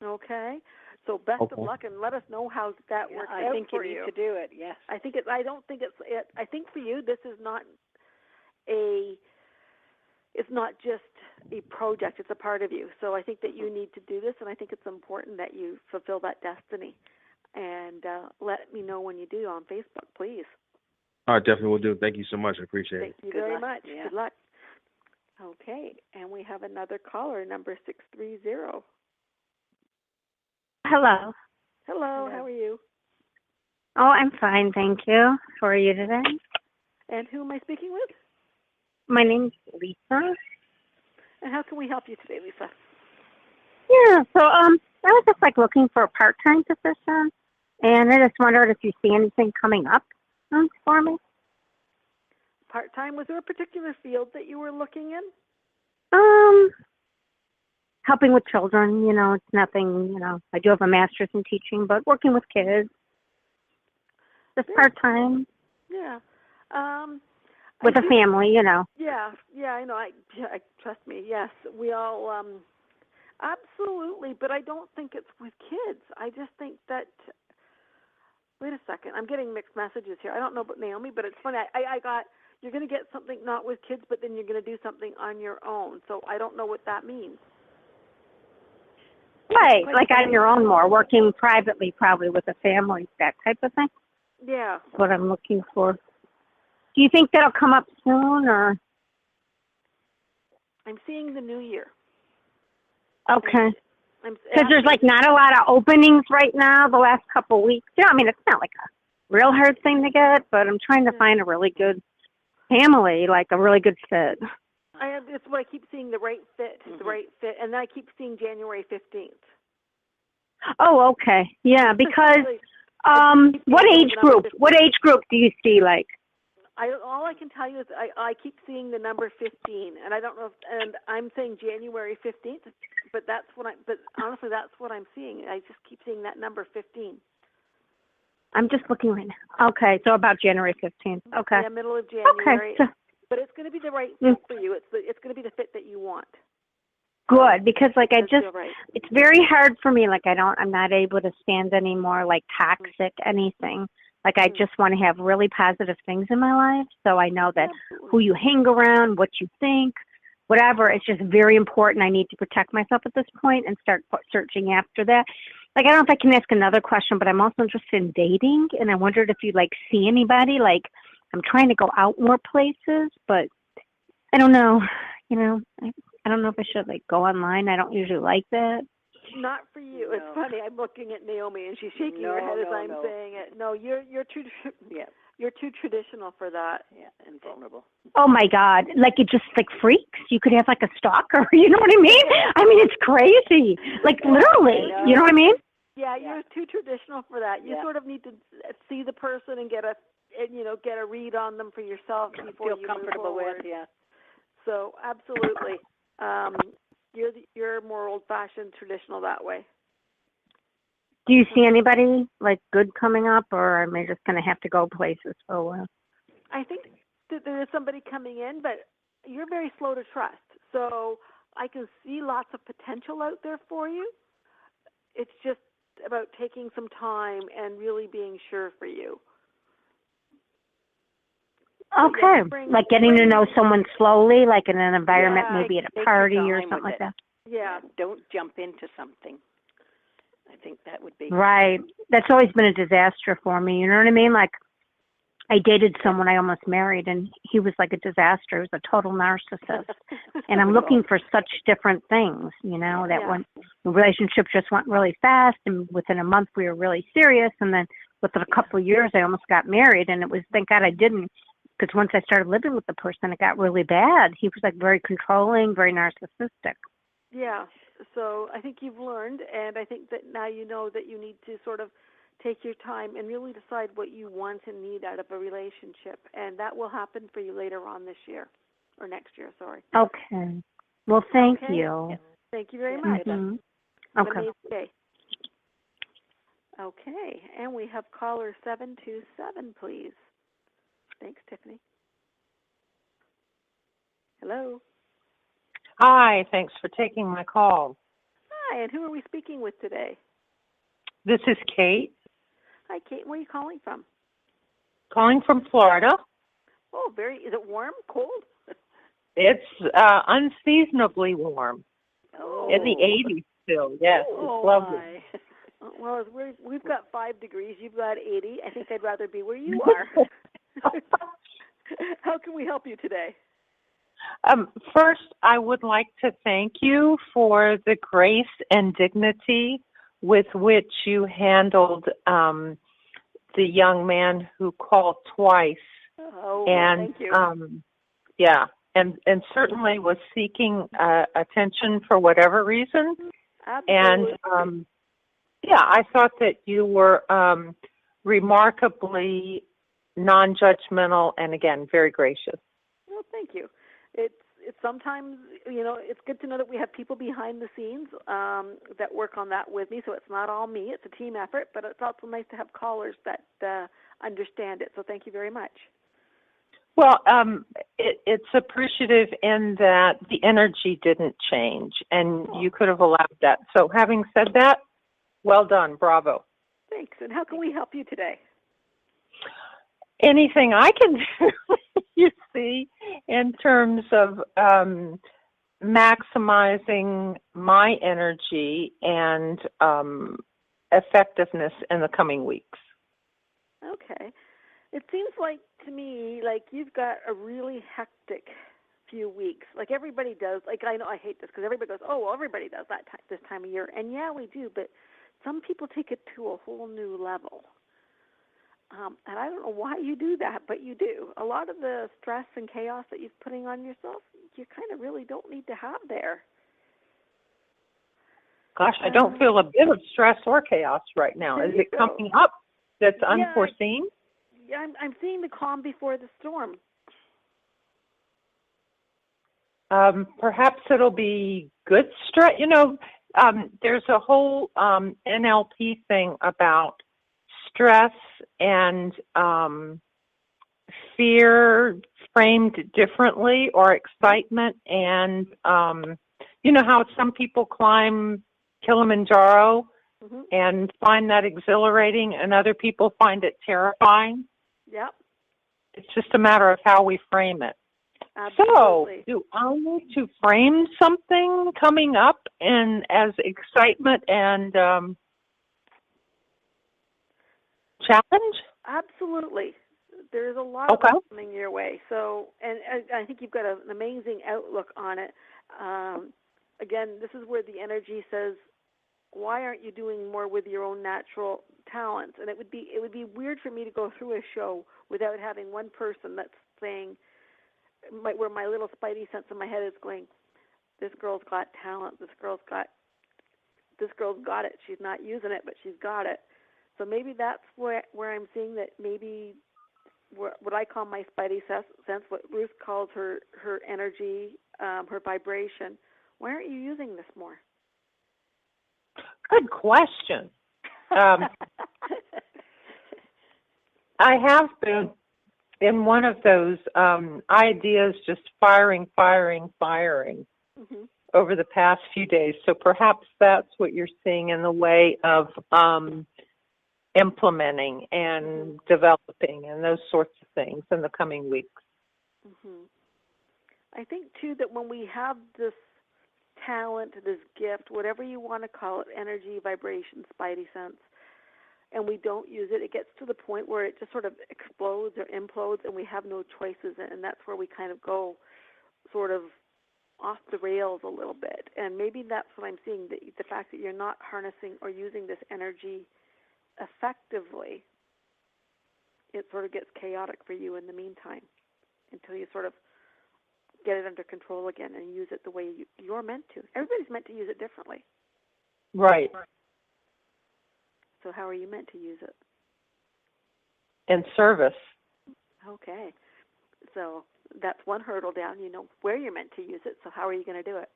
C: Okay. So best of luck, and let us know how that works out for you.
D: I think you need to do it. Yes.
C: I think it. I don't think it's it. I think for you, this is not a. It's not just a project; it's a part of you. So I think that you need to do this, and I think it's important that you fulfill that destiny. And let me know when you do on Facebook, please.
J: I definitely will do. Thank you so much. I appreciate it.
C: Thank you very much. Yeah. Good luck. Okay, and we have another caller, number 630.
K: Hello.
C: Hello, how are you?
K: Oh, I'm fine, thank you. How are you today?
C: And who am I speaking with?
K: My name's Lisa.
C: And how can we help you today, Lisa?
K: Yeah, so I was just looking for a part-time position, and I just wondered if you see anything coming up for me.
C: Part-time, was there a particular field that you were looking in?
K: Helping with children, it's nothing, I do have a master's in teaching, but working with kids. Just part-time.
C: Yeah.
K: With a family,
C: Yeah, I know. I trust me. Yes, we all absolutely, but I don't think it's with kids. I just think that. Wait a second, I'm getting mixed messages here. I don't know about Naomi, but it's funny. I got you're going to get something not with kids, but then you're going to do something on your own. So I don't know what that means.
K: Right, like on your own more, working privately probably with a family, that type of thing.
C: Yeah.
K: That's what I'm looking for. Do you think that'll come up soon, or?
C: I'm seeing the new year.
K: Okay. Because there's not a lot of openings right now the last couple of weeks. It's not like a real hard thing to get, but I'm trying to find a really good family, like a really good fit.
C: It's what I keep seeing, the right fit, and then I keep seeing January 15th.
K: Oh, okay. Yeah, because what age group do you see, like?
C: All I can tell you is I keep seeing the number 15, and I don't know and I'm saying January 15th, but honestly that's what I'm seeing. I just keep seeing that number 15.
K: I'm just looking right now. Okay, so about January 15th. Okay.
C: Yeah, middle of January.
K: Okay.
C: But it's going to be the right fit for you. It's going to be the fit that you want.
K: Good, because it's very hard for me. I'm not able to stand any more toxic anything. I just want to have really positive things in my life. So I know that who you hang around, what you think, whatever, it's just very important. I need to protect myself at this point and start searching after that. I don't know if I can ask another question, but I'm also interested in dating, and I wondered if you see anybody. I'm trying to go out more places, but I don't know. I don't know if I should go online. I don't usually like that.
C: Not for you. No. It's funny. I'm looking at Naomi, and she's shaking her head as I'm saying it. No, you're too. Yeah. You're too traditional for that.
D: Yeah, and vulnerable.
K: Oh my God! It just freaks. You could have a stalker. You know what I mean? It's crazy. Literally. You know what I mean?
C: Yeah, you're too traditional for that. You sort of need to see the person and get a read on them for yourself before
D: feel
C: you
D: comfortable
C: move forward.
D: with. Yeah.
C: So absolutely, you're more old-fashioned, traditional that way.
K: Do you see anybody like good coming up, or am I just going to have to go places for a while?
C: I think that there is somebody coming in, but you're very slow to trust. So I can see lots of potential out there for you. It's just about taking some time and really being sure for you.
K: Okay, like getting to know someone slowly, like in an environment, maybe at a party or something like that.
D: Yeah, don't jump into something. I think that would be
K: right. That's always been a disaster for me. You know what I mean? Like, I dated someone I almost married, and he was like a disaster. He was a total narcissist. And I'm looking for such different things, you know, that when the relationship just went really fast, and within a month we were really serious, and then within a couple of years I almost got married, and it was, thank God I didn't, because once I started living with the person, it got really bad. He was like very controlling, very narcissistic.
C: Yeah, so I think you've learned, and I think that now you know that you need to sort of take your time and really decide what you want and need out of a relationship, and that will happen for you later on this year, or next year, sorry.
K: Okay. Well, thank you.
C: Yeah. Thank you very much.
K: Mm-hmm. Okay.
C: Okay, and we have caller 727, please. Thanks, Tiffany. Hello.
L: Hi, thanks for taking my call.
C: Hi, and who are we speaking with today?
L: This is Kate.
C: Hi, Kate. Where are you calling from?
L: Calling from Florida.
C: Oh, is it warm, cold?
L: It's unseasonably warm.
C: Oh.
L: In the 80s still, yes. It's lovely.
C: My. Well, we've got 5 degrees. You've got 80. I think I'd rather be where you are. How can we help you today?
L: First, I would like to thank you for the grace and dignity with which you handled the young man who called twice.
C: Oh,
L: and
C: thank you.
L: Yeah, and certainly was seeking attention for whatever reason.
C: Absolutely.
L: And I thought that you were remarkably non-judgmental and, again, very gracious.
C: Well, thank you. It's sometimes, it's good to know that we have people behind the scenes that work on that with me, so it's not all me. It's a team effort, but it's also nice to have callers that understand it, so thank you very much.
L: Well, it's appreciative in that the energy didn't change, and you could have allowed that. So having said that, well done. Bravo.
C: Thanks. And how can we help you today?
L: Anything I can do, you see, in terms of maximizing my energy and effectiveness in the coming weeks.
C: Okay. It seems like to me like you've got a really hectic few weeks. Like everybody does. Like I know I hate this because everybody goes, oh, well, everybody does that this time of year. And yeah, we do, but some people take it to a whole new level. And I don't know why you do that, but you do. A lot of the stress and chaos that you're putting on yourself, you kind of really don't need to have there.
L: Gosh, I don't feel a bit of stress or chaos right now. Is it coming up that's unforeseen?
C: Yeah, I'm seeing the calm before the storm.
L: Perhaps it'll be good stress. There's a whole NLP thing about stress and fear framed differently, or excitement. And you know how some people climb Kilimanjaro and find that exhilarating, and other people find it terrifying?
C: Yep.
L: It's just a matter of how we frame it.
C: Absolutely.
L: So, do I need to frame something coming up and as excitement and challenge?
C: Absolutely. There's a lot of them coming your way. So, and I think you've got an amazing outlook on it. Again, this is where the energy says, why aren't you doing more with your own natural talents? And it would be weird for me to go through a show without having one person that's saying, where my little spidey sense in my head is going, this girl's got talent, this girl's got it. She's not using it, but she's got it. So maybe that's where I'm seeing that maybe what what I call my spidey sense, what Ruth calls her energy, her vibration. Why aren't you using this more?
L: Good question. I have been in one of those ideas just firing over the past few days. So perhaps that's what you're seeing in the way of implementing and developing and those sorts of things in the coming weeks.
C: I think, too, that when we have this talent, this gift, whatever you want to call it, energy, vibration, spidey sense, and we don't use it, it gets to the point where it just sort of explodes or implodes and we have no choices, and that's where we kind of go sort of off the rails a little bit. And maybe that's what I'm seeing, the fact that you're not harnessing or using this energy effectively. It sort of gets chaotic for you in the meantime until you sort of get it under control again and use it the way you're meant to. Everybody's meant to use it differently.
L: Right.
C: So how are you meant to use it?
L: In service.
C: Okay. So that's one hurdle down. You know where you're meant to use it, so how are you going to do it?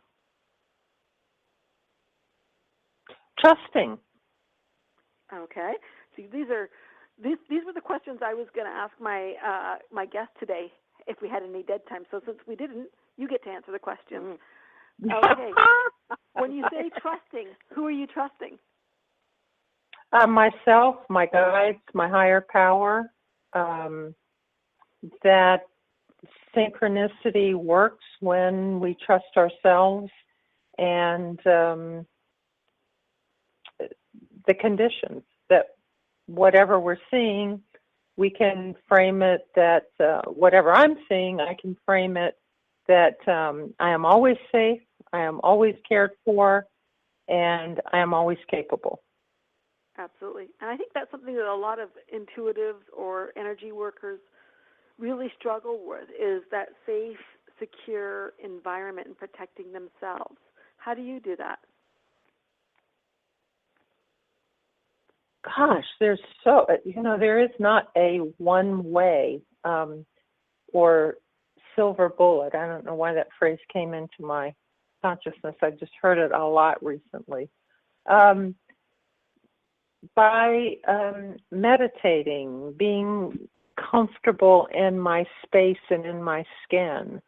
L: Trusting.
C: Okay. So these were the questions I was going to ask my guest today if we had any dead time. So since we didn't, you get to answer the questions. Okay. When you say trusting, who are you trusting?
L: Myself, my guides, my higher power. That synchronicity works when we trust ourselves and the conditions, that whatever we're seeing, we can frame it that whatever I'm seeing, I can frame it that I am always safe, I am always cared for, and I am always capable.
C: Absolutely. And I think that's something that a lot of intuitives or energy workers really struggle with, is that safe, secure environment and protecting themselves. How do you do that?
L: Gosh, there is not a one way or silver bullet. I don't know why that phrase came into my consciousness. I just heard it a lot recently. By meditating, being comfortable in my space and in my skin,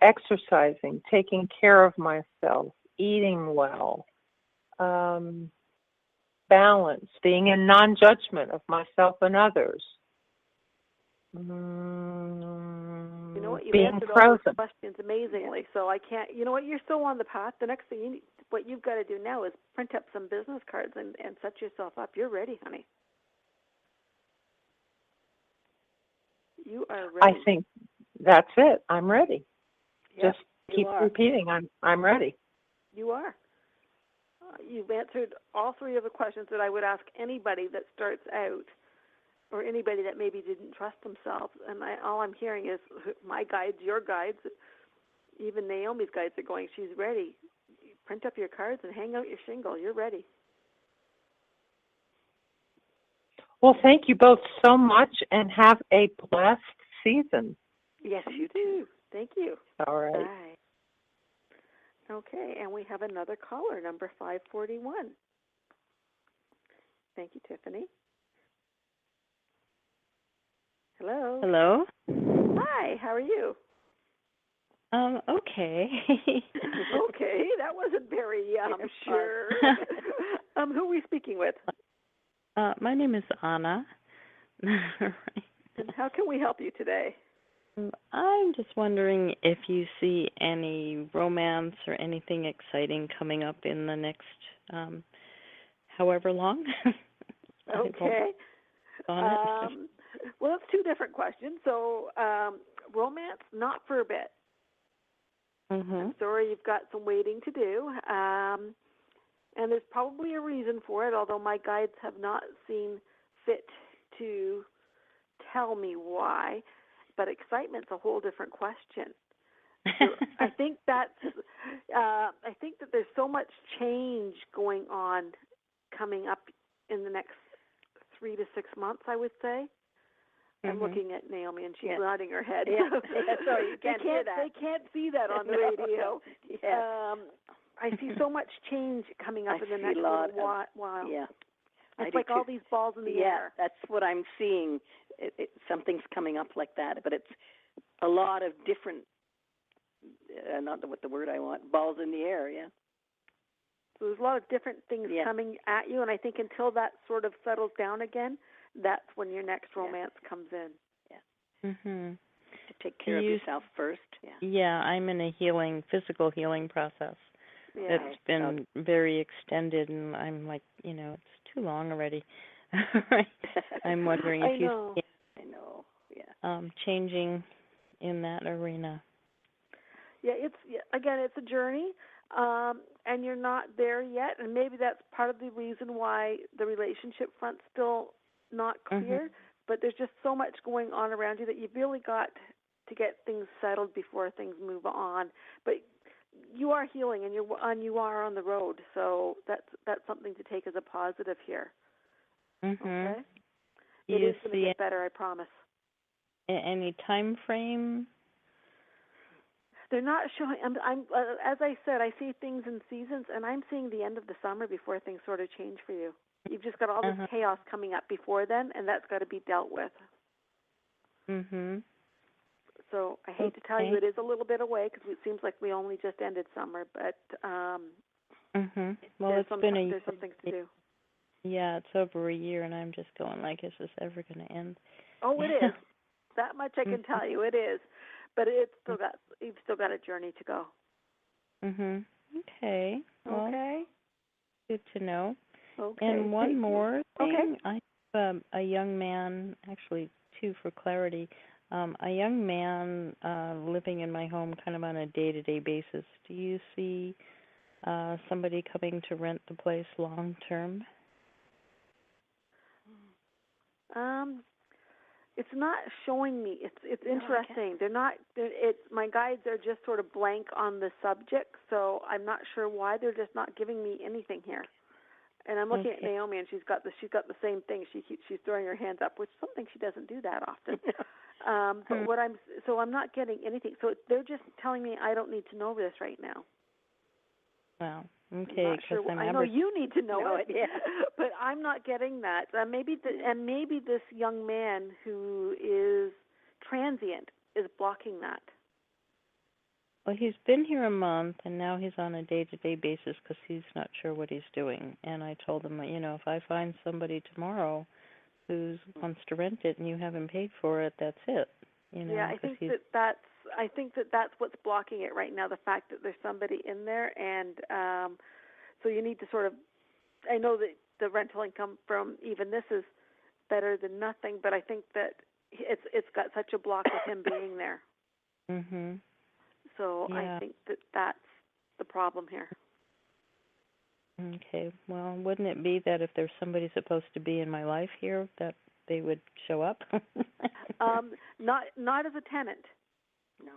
L: exercising, taking care of myself, eating well, balance, being in non-judgment of myself and others.
C: You know what? You've
L: being
C: answered
L: present.
C: all those questions amazingly. So I can't. You know what? You're so on the path. The next thing what you've got to do now is print up some business cards and set yourself up. You're ready, honey. You are ready.
L: I think that's it. I'm ready.
C: Yep,
L: just keep repeating. I'm ready.
C: You are. You've answered all three of the questions that I would ask anybody that starts out, or anybody that maybe didn't trust themselves. And all I'm hearing is my guides, your guides, even Naomi's guides are going, she's ready. Print up your cards and hang out your shingle. You're ready.
L: Well, thank you both so much, and have a blessed season.
C: Yes, you do. Thank you.
L: All right.
C: Bye. Okay, and we have another caller, number 541. Thank you, Tiffany. Hello.
M: Hello.
C: Hi, how are you?
M: Okay.
C: Okay, that wasn't very sure. Who are we speaking with?
M: My name is Anna.
C: And how can we help you today?
M: I'm just wondering if you see any romance or anything exciting coming up in the next however long.
C: Okay. Well, it's two different questions. So, romance, not for a bit.
M: Mm-hmm.
C: I'm sorry, you've got some waiting to do. And there's probably a reason for it, although my guides have not seen fit to tell me why. But excitement's a whole different question. So I think that there's so much change going on coming up in the next 3 to 6 months, I would say. I'm looking at Naomi, and she's nodding her head.
D: Yeah. Sorry, you can't hear that.
C: They can't see that on the radio.
D: Yeah.
C: I see so much change coming up in the next little while.
D: Yeah.
C: It's like all these balls in the air.
D: Yeah, that's what I'm seeing. Something's coming up like that, but it's a lot of different, not what the word I want, balls in the air, yeah.
C: So there's a lot of different things coming at you, and I think until that sort of settles down again, that's when your next romance comes in.
D: Yeah. To take care of yourself first. Yeah.
M: Yeah, I'm in a physical healing process.
C: Yeah.
M: It's been very extended, and I'm like, it's too long already. I'm wondering if you see changing in that arena.
C: Yeah, it's a journey, and you're not there yet, and maybe that's part of the reason why the relationship front's still not clear. But there's just so much going on around you that you've really got to get things settled before things move on. But you are healing, and you are on the road, so that's something to take as a positive here. Okay, it is going to get better, I promise.
M: Any time frame?
C: They're not showing. I'm as I said, I see things in seasons, and I'm seeing the end of the summer before things sort of change for you. You've just got all this chaos coming up before then, and that's got to be dealt with. So I hate to tell you, it is a little bit away because it seems like we only just ended summer, but
M: well, there's some
C: things to do.
M: Yeah, it's over a year, and I'm just going like, is this ever going to end?
C: Oh, it is. That much I can tell you, it is. But you've still got a journey to go.
M: Okay. Well, good to know.
C: Okay.
M: And one more thing.
C: Okay.
M: I have a young man, actually two for clarity, a young man living in my home kind of on a day-to-day basis. Do you see somebody coming to rent the place long-term?
C: It's not showing me. It's interesting. They're not. It's my guides are just sort of blank on the subject, so I'm not sure why. They're just not giving me anything here. And I'm looking at Naomi, and she's got the same thing. She's throwing her hands up, which is something she doesn't do that often. But I'm not getting anything. So they're just telling me I don't need to know this right now.
M: Wow. Okay.
C: Sure. I know you need to know it, but I'm not getting that. Maybe this young man who is transient is blocking that.
M: Well, he's been here a month, and now he's on a day-to-day basis because he's not sure what he's doing. And I told him, if I find somebody tomorrow who wants to rent it and you haven't paid for it, that's it.
C: I think that's what's blocking it right now. The fact that there's somebody in there, and so you need to sort of. I know that the rental income from even this is better than nothing, but I think that it's got such a block with him being there. So I think that's the problem here.
M: Okay. Well, wouldn't it be that if there's somebody supposed to be in my life here, that they would show up?
C: Not as a tenant. No.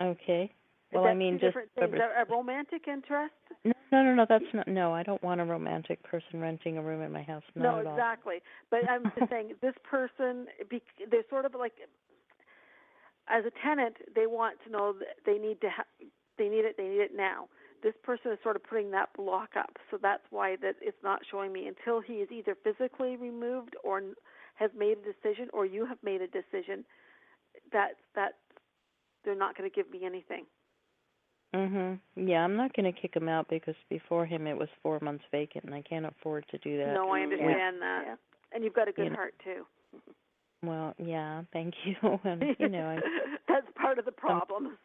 M: Okay. Well,
C: that's
M: I mean,
C: just a romantic interest.
M: No. That's not. No, I don't want a romantic person renting a room in my house. Not at all.
C: Exactly. But I'm just saying, this person, they're sort of like. As a tenant, they want to know that they need it now. This person is sort of putting that block up, so that's why that it's not showing me until he is either physically removed or has made a decision, or you have made a decision that they're not going to give me anything.
M: Yeah, I'm not going to kick him out because before him it was 4 months vacant, and I can't afford to do that.
C: No, I understand that. Yeah. And you've got a good heart too.
M: Well, yeah, thank you. And
C: that's part of the problem.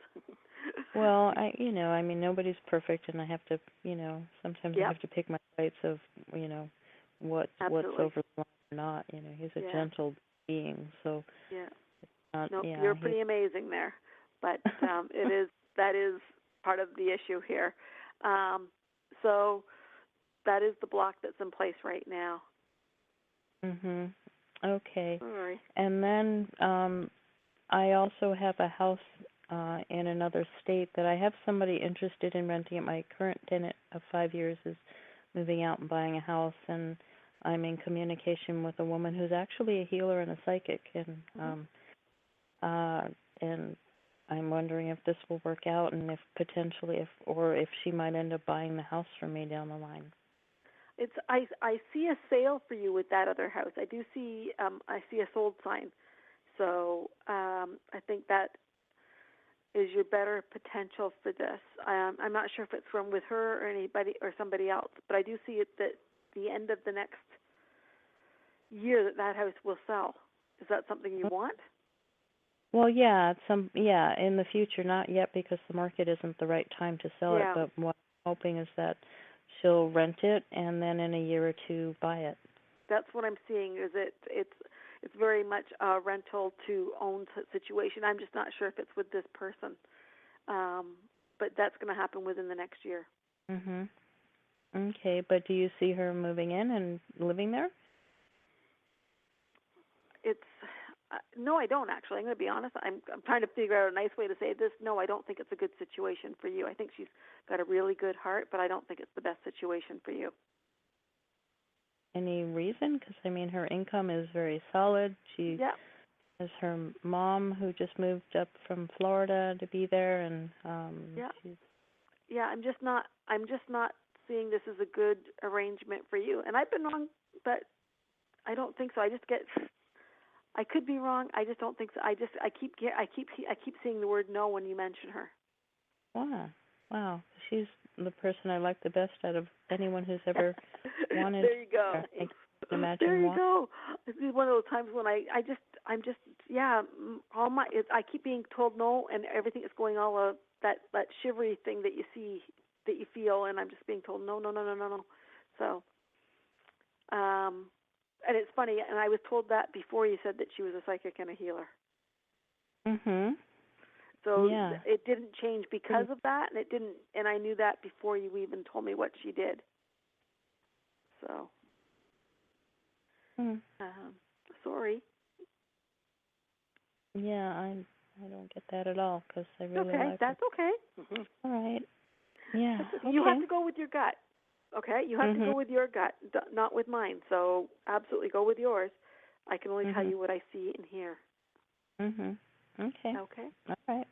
M: Well, nobody's perfect, and I have to, sometimes I have to pick my fights of, what's over the line or not. He's a gentle being, so. Yeah.
C: You're pretty amazing there, but that is part of the issue here. So that is the block that's in place right now.
M: Okay.
C: All right.
M: And then I also have a house in another state that I have somebody interested in renting it. My current tenant of 5 years is moving out and buying a house, and I'm in communication with a woman who's actually a healer and a psychic, and I'm wondering if this will work out, and if potentially, if she might end up buying the house from me down the line.
C: I see a sale for you with that other house. I see a sold sign. So I think that is your better potential for this. I'm not sure if it's from with her or anybody or somebody else, but I do see it that the end of the next year that house will sell. Is that something you want?
M: Well, yeah, in the future, not yet because the market isn't the right time to sell it, but what I'm hoping is that she'll rent it and then in a year or two buy it.
C: That's what I'm seeing, is it's very much a rental to own situation. I'm just not sure if it's with this person. But that's going to happen within the next year.
M: Mhm. Okay, but do you see her moving in and living there?
C: No, I don't actually. I'm going to be honest. I'm trying to figure out a nice way to say this. No, I don't think it's a good situation for you. I think she's got a really good heart, but I don't think it's the best situation for you.
M: Any reason? Because, I mean, her income is very solid. She has her mom who just moved up from Florida to be there, and
C: I'm just not seeing this as a good arrangement for you. And I've been wrong, but I don't think so. I could be wrong. I just don't think so. I keep seeing the word no when you mention her.
M: Wow. She's the person I like the best out of anyone who's ever wanted.
C: There you go.
M: I can imagine
C: there you
M: why.
C: go. This is one of those times when I keep being told no, and everything is going all that shivery thing that you see, that you feel, and I'm just being told no. So, and it's funny, and I was told that before you said that she was a psychic and a healer.
M: Mhm.
C: So it didn't change because of that, and I knew that before you even told me what she did. So, sorry.
M: Yeah, I don't get that at all because I really like
C: that's
M: her.
C: okay.
M: All right. Yeah. Okay.
C: You have to go with your gut. Okay, you have to go with your gut, not with mine. So absolutely go with yours. I can only tell you what I see and hear.
M: Mhm. Okay.
C: Okay.
M: All right.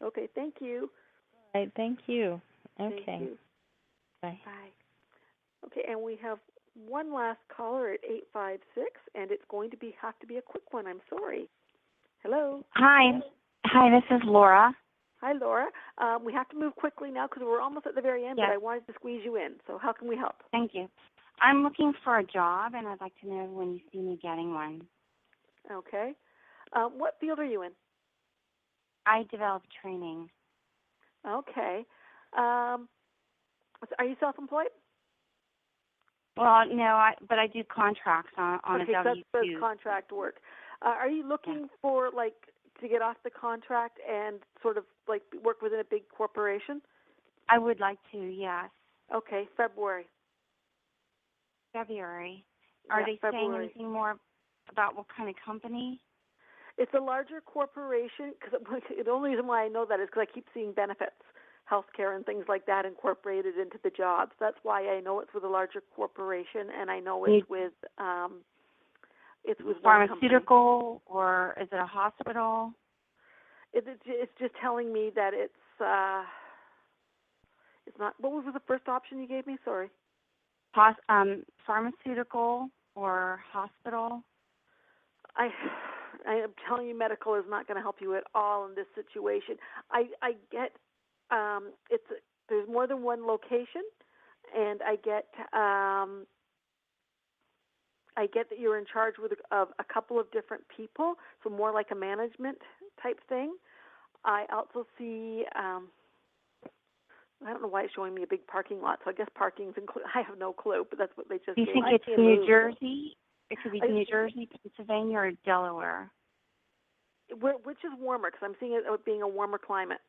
C: Okay. Thank you.
M: All right. Thank you. Okay.
C: Thank you.
M: Bye.
C: Bye. Okay, and we have one last caller at 856, and it's going to have to be a quick one. I'm sorry. Hello.
N: Hi, this is Laura.
C: Hi, Laura. We have to move quickly now because we're almost at the very end, but I wanted to squeeze you in. So how can we help?
N: Thank you. I'm looking for a job, and I'd like to know when you see me getting one.
C: Okay. What field are you in?
N: I develop training.
C: Okay. Are you self-employed?
N: Well, no, but I do contracts on a W-2.
C: Okay, so that's contract work. Are you looking for, to get off the contract and sort of, work within a big corporation?
N: I would like to, yes.
C: Okay, February.
N: Are they saying anything more about what kind of company?
C: It's a larger corporation, because the only reason why I know that is because I keep seeing benefits, healthcare and things like that incorporated into the jobs. That's why I know it's with a larger corporation, and I know it's with
N: pharmaceutical, or is it a hospital?
C: It's just telling me that it's not. What was the first option you gave me? Sorry.
N: Pharmaceutical or hospital?
C: I am telling you, medical is not going to help you at all in this situation. I get there's more than one location, and I get that you're in charge of a couple of different people, so more like a management type thing. I also see. I don't know why it's showing me a big parking lot, so I guess parking's included. I have no clue, but that's what they just
N: Do you think it's New Jersey? It could be New Jersey, Pennsylvania, or Delaware.
C: Which is warmer? Because I'm seeing it being a warmer climate.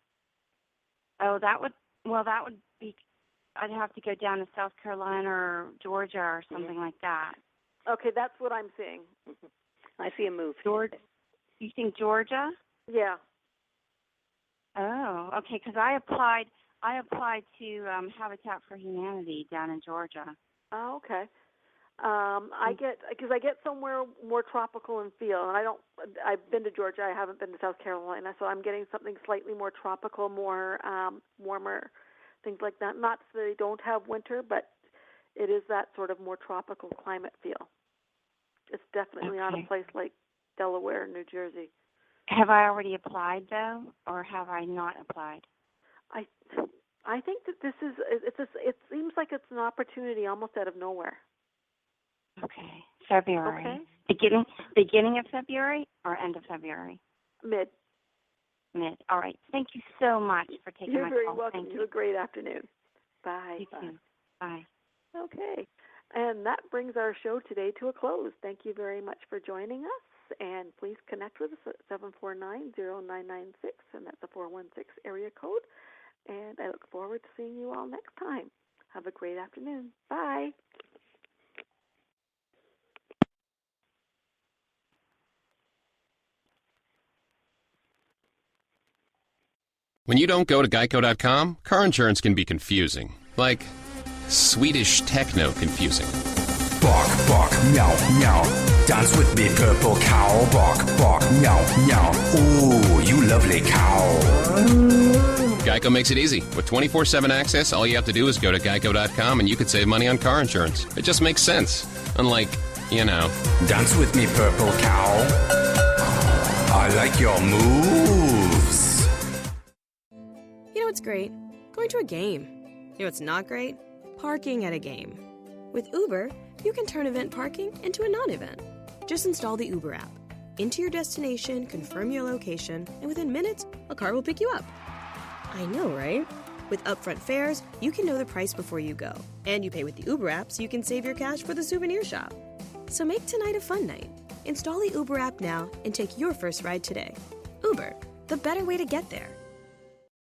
N: Oh, that would be. I'd have to go down to South Carolina or Georgia or something like that.
C: Okay, that's what I'm seeing.
D: I see a move.
N: Georgia. You think Georgia?
C: Yeah.
N: Oh, okay. Because I applied to Habitat for Humanity down in Georgia.
C: Oh, okay. I get somewhere more tropical in feel, and I've been to Georgia. I haven't been to South Carolina, so I'm getting something slightly more tropical, more warmer, things like that. Not that they don't have winter, but it is that sort of more tropical climate feel. It's definitely not a place like Delaware and New Jersey.
N: Have I already applied though, or have I not applied?
C: I think that this is it seems like it's an opportunity almost out of nowhere.
N: Okay. February.
C: Okay.
N: Beginning of February or end of February?
C: Mid.
N: All right. Thank you so much for taking my call.
C: You're very welcome.
N: Thank
C: You have a great afternoon. Bye.
N: You too. Bye.
C: Okay. And that brings our show today to a close. Thank you very much for joining us. And please connect with us at 749-0996, and that's a 416 area code. And I look forward to seeing you all next time. Have a great afternoon. Bye.
O: When you don't go to Geico.com, car insurance can be confusing. Like Swedish techno confusing.
P: Bark, bark, meow, meow. Dance with me, purple cow. Bark, bark, meow, meow. Ooh, you lovely cow.
O: Geico makes it easy. With 24/7 access, all you have to do is go to Geico.com and you could save money on car insurance. It just makes sense. Unlike,
P: Dance with me, purple cow. I like your moves.
A: You know what's great? Going to a game. You know what's not great? Parking at a game. With Uber, you can turn event parking into a non-event. Just install the Uber app. Enter your destination, confirm your location, and within minutes, a car will pick you up. I know, right? With upfront fares, you can know the price before you go. And you pay with the Uber app so you can save your cash for the souvenir shop. So make tonight a fun night. Install the Uber app now and take your first ride today. Uber, the better way to get there.